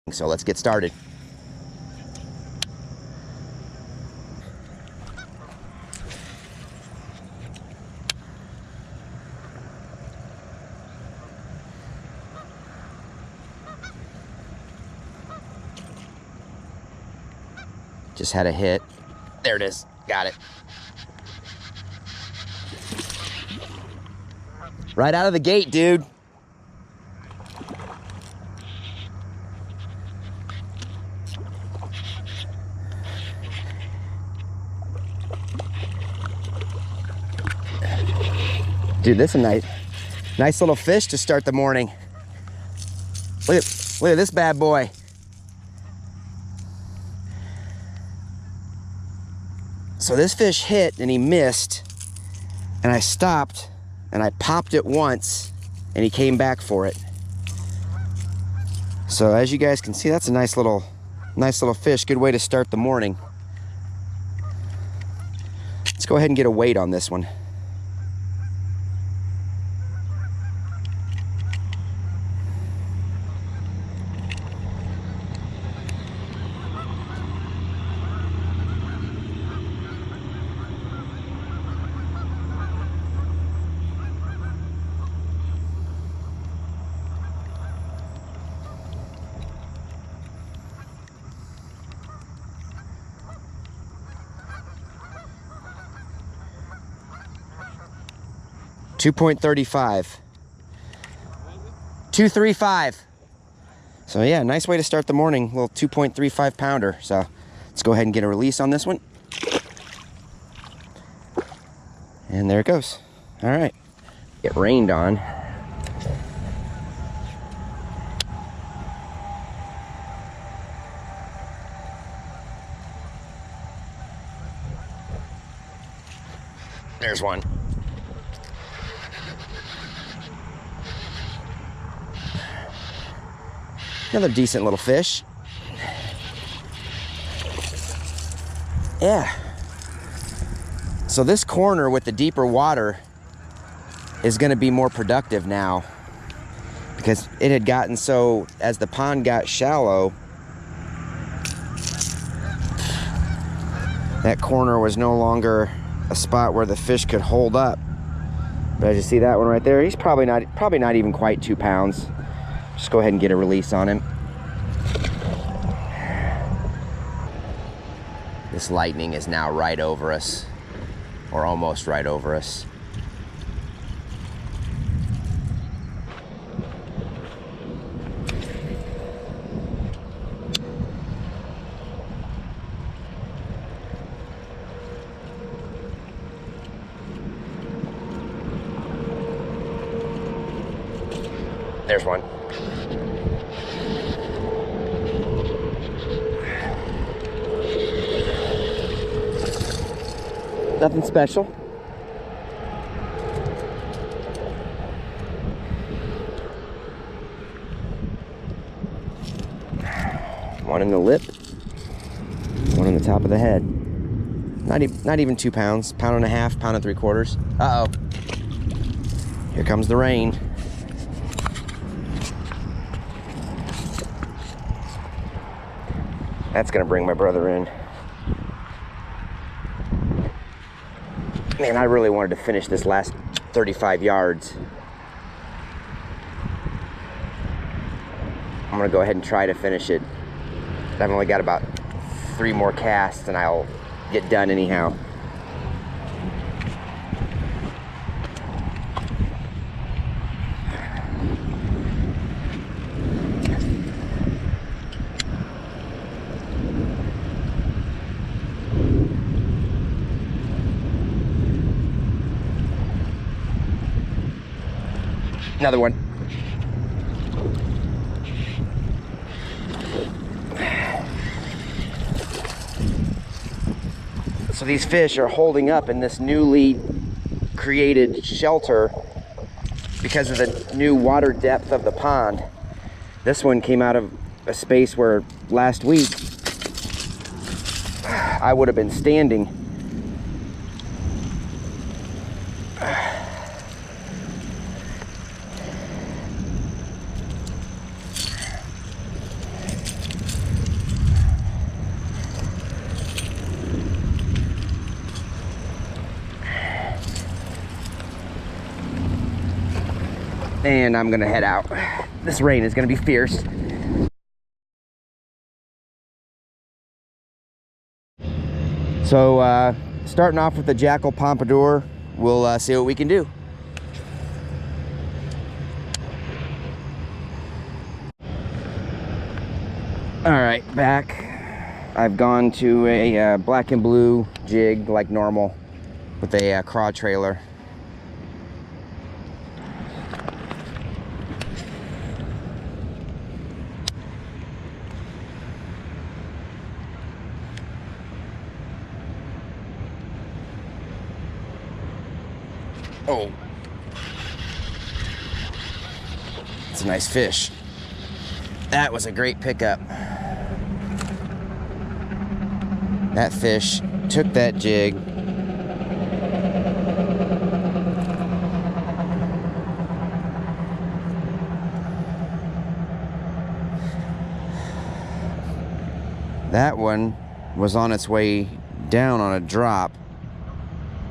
So let's get started. Just had a hit. There it is. Got it. Right out of the gate, dude. Dude, this is a nice little fish to start the morning. Look at this bad boy. So this fish hit and he missed, and I stopped and I popped it once and he came back for it. So as you guys can see, that's a nice little fish. Good way to start the morning. Let's go ahead and get a weight on this one. $2.35. 235. So yeah, nice way to start the morning. Little 2.35 pounder. So let's go ahead and get a release on this one. And there it goes. All right. Get rained on. There's one. Another decent little fish. Yeah. So this corner with the deeper water is going to be more productive now, because it had gotten so, as the pond got shallow, that corner was no longer a spot where the fish could hold up. But as you see that one right there, he's probably not even quite 2 pounds. Just go ahead and get a release on him. This lightning is now right over us, or almost right over us. There's one. Nothing special. One in the lip, one on the top of the head. Not even 2 pounds, pound and a half, pound and 3/4. Uh-oh. Here comes the rain. That's gonna bring my brother in. Man, I really wanted to finish this last 35 yards. I'm gonna go ahead and try to finish it. I've only got about 3 more casts and I'll get done anyhow. Another one. So these fish are holding up in this newly created shelter because of the new water depth of the pond. This one came out of a space where last week I would have been standing. and I'm gonna head out. This rain is gonna be fierce. So starting off with the Jackal Pompadour, we'll see what we can do. All right, back. I've gone to a black and blue jig like normal with a craw trailer. Oh, it's a nice fish. That was a great pickup. That fish took that jig. That one was on its way down on a drop,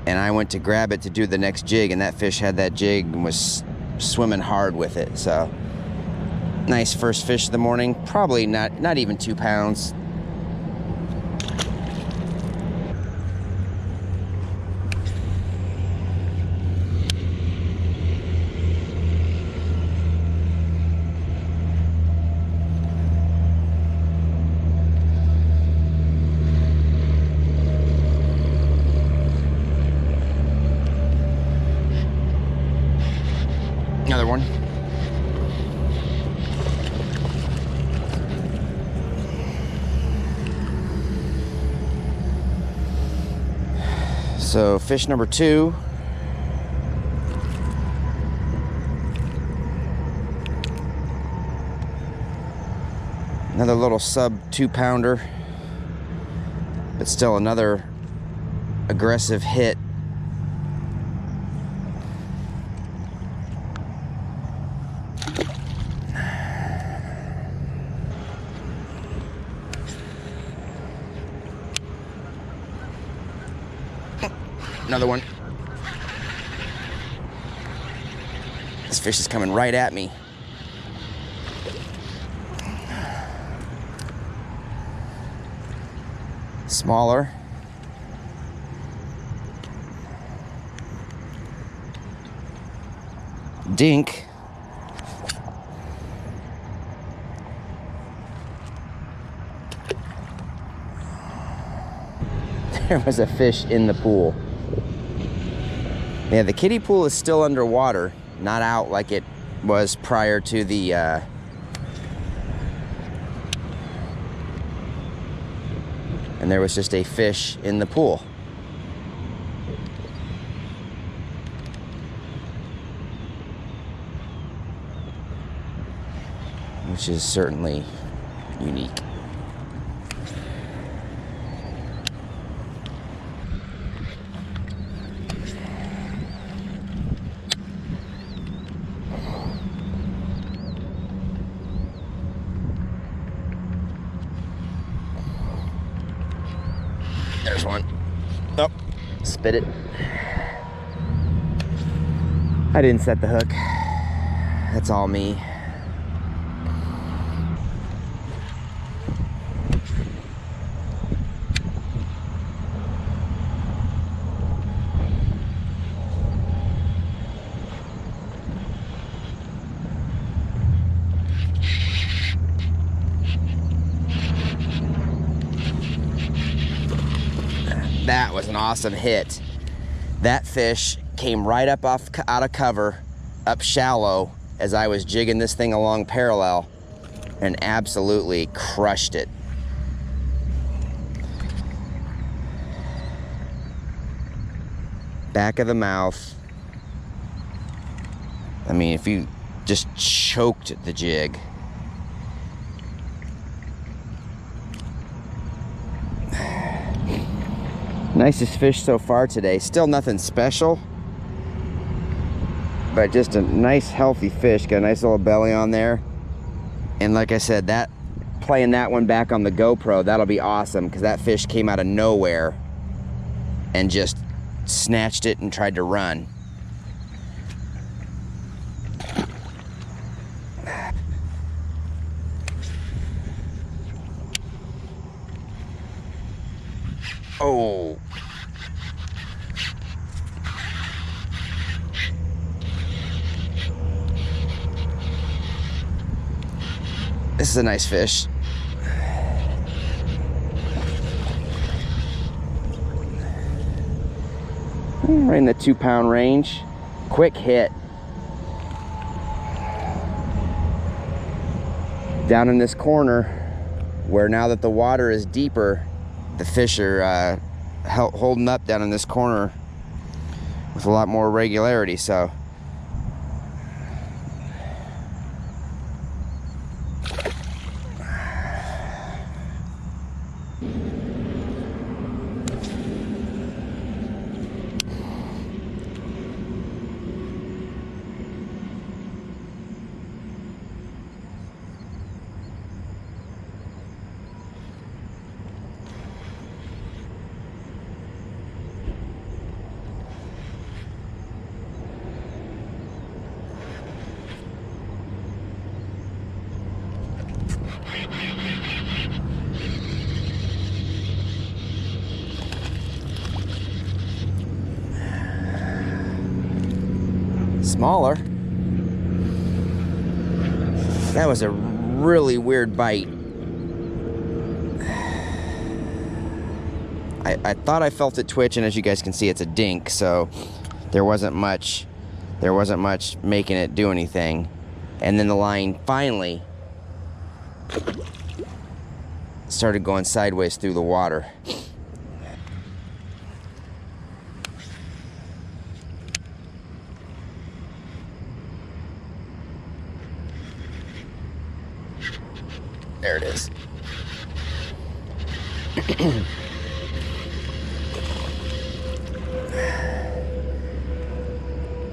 and I went to grab it to do the next jig, and that fish had that jig and was swimming hard with it. So nice first fish of the morning. Probably not even 2 pounds. Another one. So fish number 2. Another little sub 2 pounder, but still another aggressive hit. Another one. This fish is coming right at me. Smaller. Dink. There was a fish in the pool. Yeah, the kiddie pool is still underwater, not out like it was prior to the and there was just a fish in the pool. Which is certainly unique. There's one. Oh, spit it. I didn't set the hook. That's all me. That was an awesome hit. That fish came right up out of cover, up shallow, as I was jigging this thing along parallel, and absolutely crushed it. Back of the mouth. I mean, if you just choked the jig. Nicest fish so far today. Still nothing special, but just a nice healthy fish. Got a nice little belly on there. And like I said, that playing that one back on the GoPro, that'll be awesome, because that fish came out of nowhere and just snatched it and tried to run. Oh. This is a nice fish. Right in the 2-pound range. Quick hit. Down in this corner, where now that the water is deeper, the fish are holding up down in this corner with a lot more regularity. So smaller. That was a really weird bite. I thought I felt it twitch, and as you guys can see, it's a dink, so there wasn't much making it do anything. And then the line finally started going sideways through the water. There it is.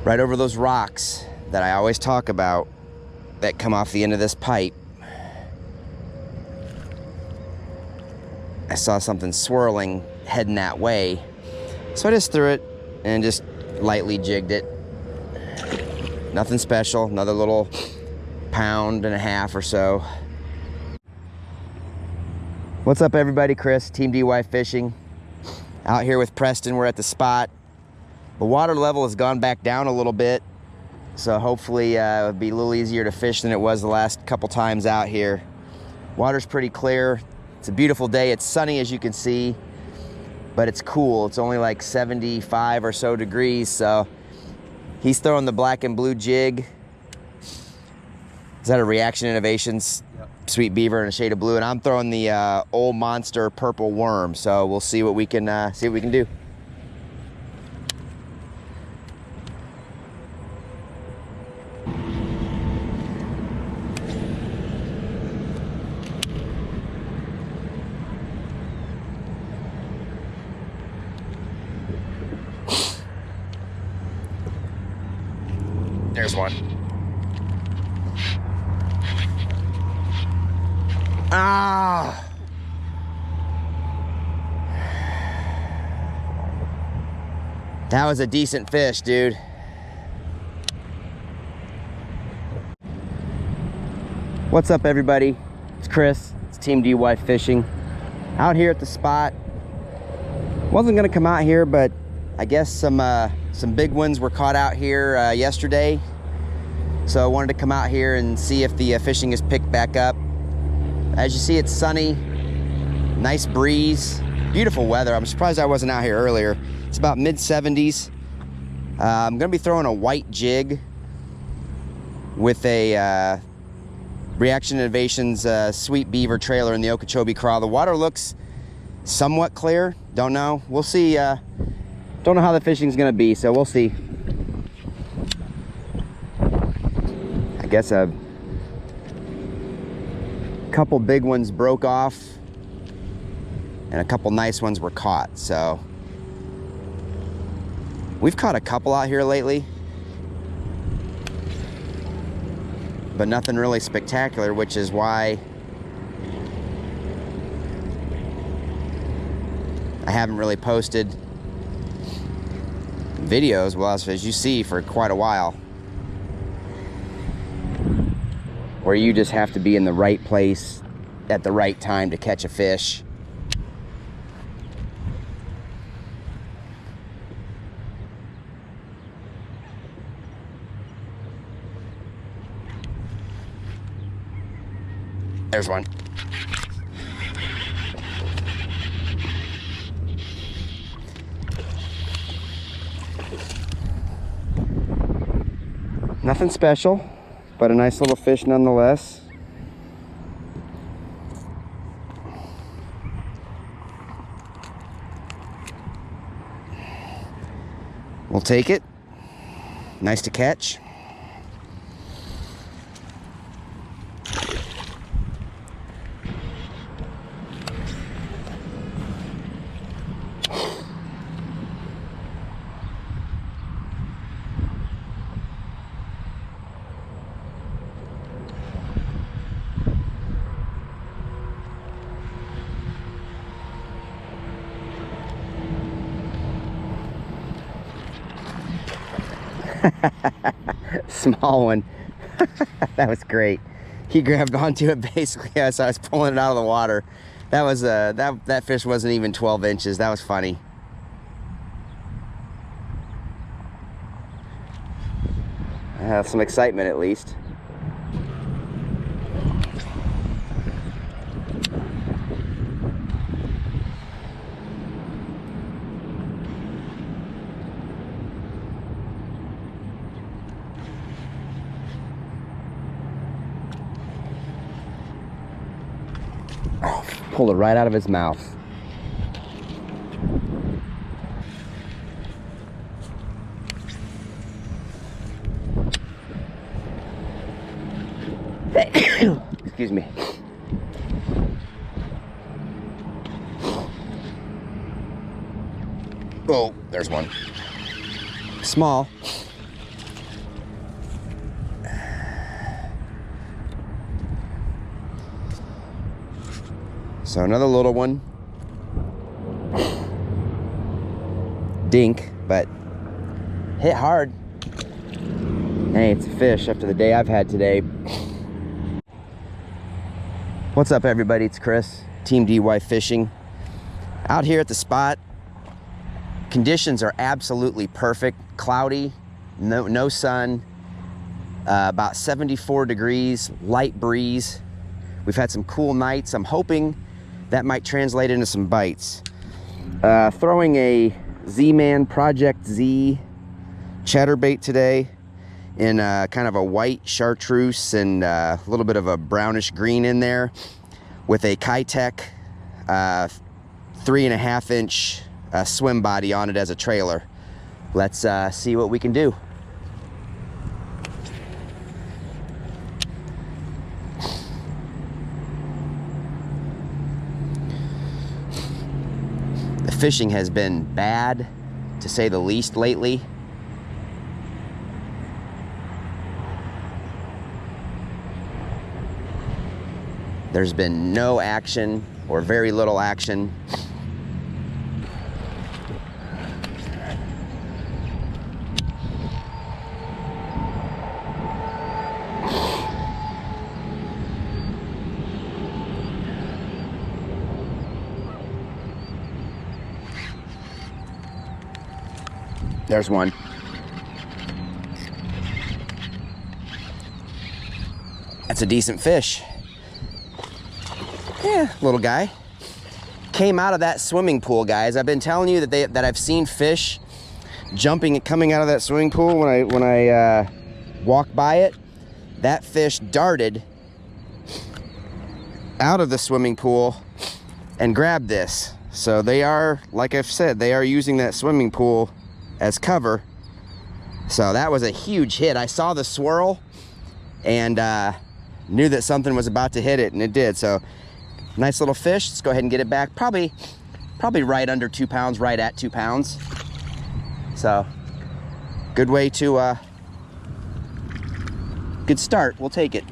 Right over those rocks that I always talk about that come off the end of this pipe, I saw something swirling heading that way. So I just threw it and just lightly jigged it. Nothing special, another little 1.5 pounds or so. What's up, everybody? Chris, Team Dewifed Fishing. Out here with Preston, we're at the spot. The water level has gone back down a little bit, so hopefully it'll be a little easier to fish than it was the last couple times out here. Water's pretty clear. It's a beautiful day. It's sunny, as you can see, but it's cool. It's only like 75 or so degrees, so he's throwing the black and blue jig. Is that a Reaction Innovations? Yep. Sweet beaver and a shade of blue, and I'm throwing the old monster purple worm. So we'll see what we can do. There's one. Ah! That was a decent fish, dude. What's up, everybody? It's Chris. It's Team Dewifed Fishing. Out here at the spot. Wasn't gonna come out here, but I guess some big ones were caught out here yesterday. So I wanted to come out here and see if the fishing has picked back up. As you see, it's sunny, nice breeze, beautiful weather. I'm surprised I wasn't out here earlier. It's about mid-70s. I'm gonna be throwing a white jig with a Reaction Innovations Sweet Beaver trailer in the Okeechobee Craw. The water looks somewhat clear. Don't know. We'll see. Don't know how the fishing's gonna be, so we'll see. I guess a couple big ones broke off and a couple nice ones were caught. So we've caught a couple out here lately, but nothing really spectacular, which is why I haven't really posted videos, well, as you see, for quite a while, where you just have to be in the right place at the right time to catch a fish. There's one. Nothing special, but a nice little fish nonetheless. We'll take it. Nice to catch. Small one. That was great. He grabbed onto it basically as I was pulling it out of the water. That was that fish wasn't even 12 inches. That was funny. I have some excitement at least. Oh, pulled it right out of his mouth. Excuse me. Oh, there's one. Small. So another little one. Dink, but hit hard. Hey, it's a fish after the day I've had today. What's up, everybody? It's Chris, Team Dewifed Fishing. Out here at the spot. Conditions are absolutely perfect. Cloudy, no sun, about 74 degrees, light breeze. We've had some cool nights. I'm hoping that might translate into some bites. Throwing a Z-Man Project Z chatterbait today in kind of a white chartreuse and a little bit of a brownish green in there with a Kitech 3.5 inch swim body on it as a trailer. Let's see what we can do. The fishing has been bad, to say the least, lately. There's been no action or very little action. There's one. That's a decent fish. Yeah, little guy. Came out of that swimming pool, guys. I've been telling you that I've seen fish jumping and coming out of that swimming pool when I walk by it. That fish darted out of the swimming pool and grabbed this. So they are, like I've said, they are using that swimming pool as cover. So that was a huge hit. I saw the swirl and knew that something was about to hit it, and it did. So nice little fish. Let's go ahead and get it back. Probably right under 2 pounds, right at 2 pounds. So good way to good start. We'll take it.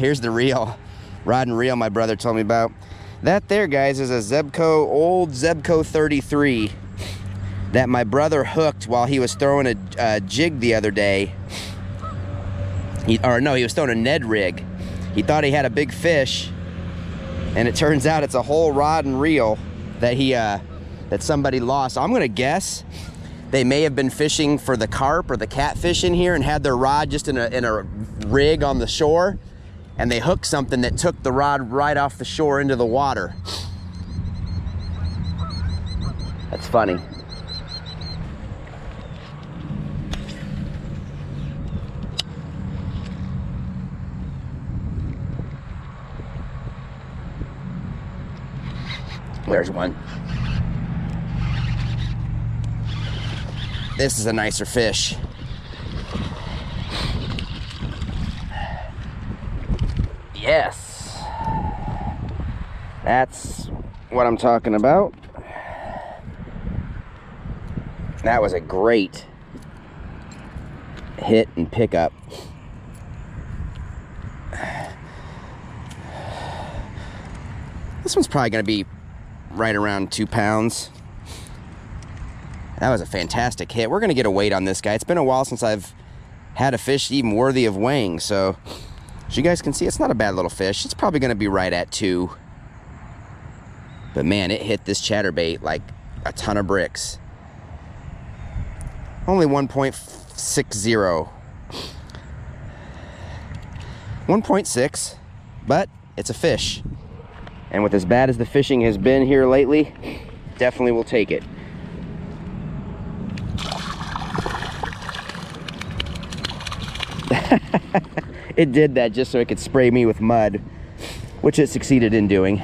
Here's the reel, rod and reel my brother told me about. That there, guys, is a Zebco, old Zebco 33 that my brother hooked while he was throwing a jig the other day. He was throwing a Ned rig. He thought he had a big fish, and it turns out it's a whole rod and reel that that somebody lost. So I'm gonna guess they may have been fishing for the carp or the catfish in here and had their rod just in a rig on the shore, and they hooked something that took the rod right off the shore into the water. That's funny. There's one. This is a nicer fish. Yes. That's what I'm talking about. That was a great hit and pickup. This one's probably going to be right around 2 pounds. That was a fantastic hit. We're going to get a weight on this guy. It's been a while since I've had a fish even worthy of weighing, so as you guys can see, it's not a bad little fish. It's probably going to be right at 2. But man, it hit this chatterbait like a ton of bricks. Only 1.60. 1.6, but it's a fish. And with as bad as the fishing has been here lately, definitely will take it. It did that just so it could spray me with mud, which it succeeded in doing.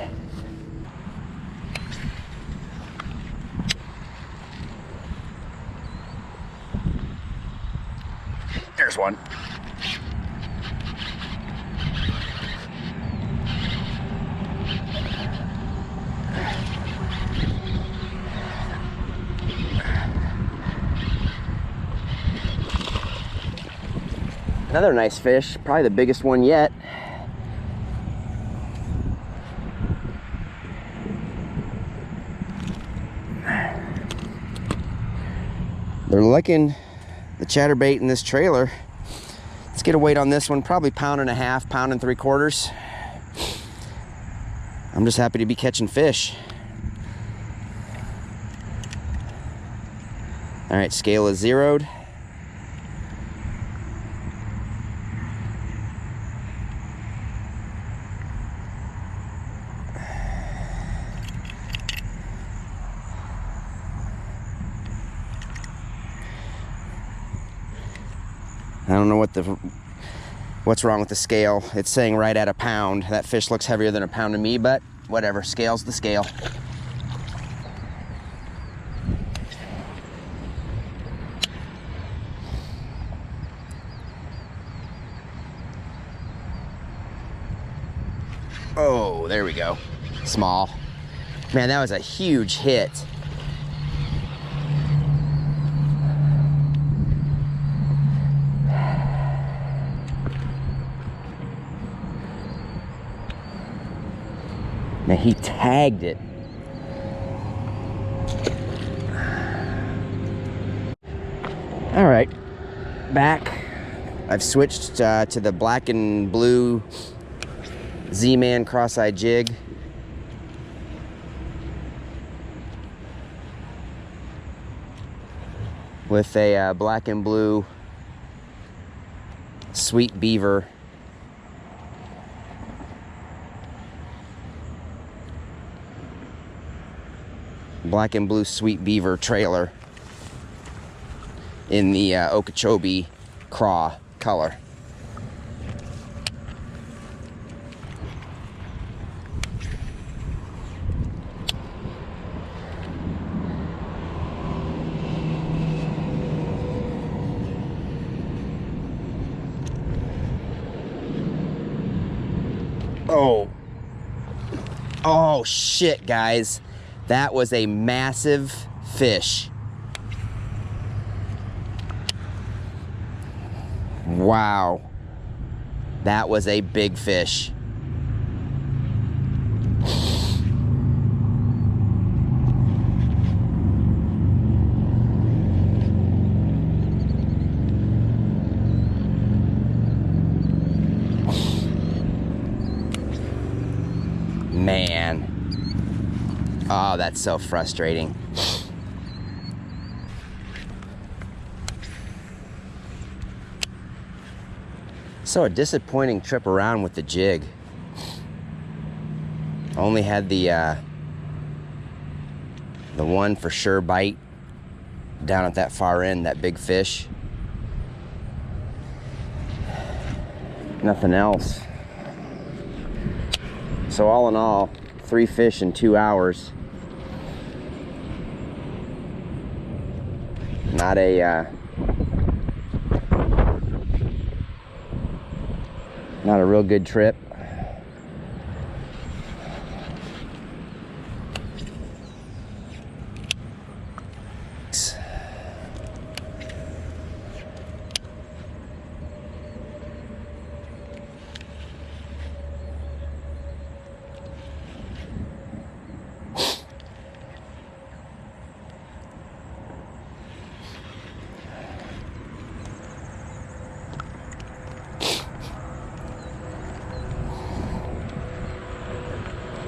There's one. Another nice fish, probably the biggest one yet. They're licking the chatterbait in this trailer. Let's get a weight on this one, probably 1.5 pounds, 1 3/4. I'm just happy to be catching fish. All right, scale is zeroed. I don't know what's wrong with the scale. It's saying right at 1 pound. That fish looks heavier than 1 pound to me, but whatever, scale's the scale. Oh, there we go. Small. Man, that was a huge hit. Man, he tagged it. All right, back. I've switched to the black and blue Z-Man cross-eye jig. With a black and blue Sweet Beaver Sweet Beaver trailer in the Okeechobee craw color. Oh shit, guys. That was a massive fish. Wow. That was a big fish. Man. Oh, that's so frustrating. So a disappointing trip around with the jig. Only had the one for sure bite down at that far end, that big fish. Nothing else. So all in all, 3 fish in 2 hours. Not a real good trip.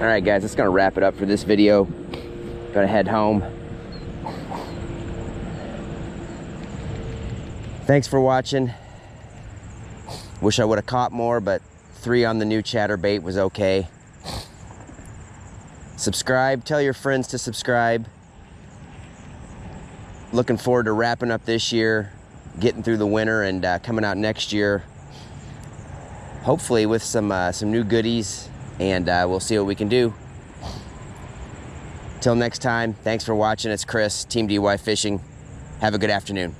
All right, guys, that's gonna wrap it up for this video. Gonna head home. Thanks for watching. Wish I would have caught more, but 3 on the new chatterbait was okay. Subscribe, tell your friends to subscribe. Looking forward to wrapping up this year, getting through the winter, and coming out next year, hopefully with some new goodies, and we'll see what we can do. Till next time, thanks for watching. It's Chris, Team Dewifed Fishing. Have a good afternoon.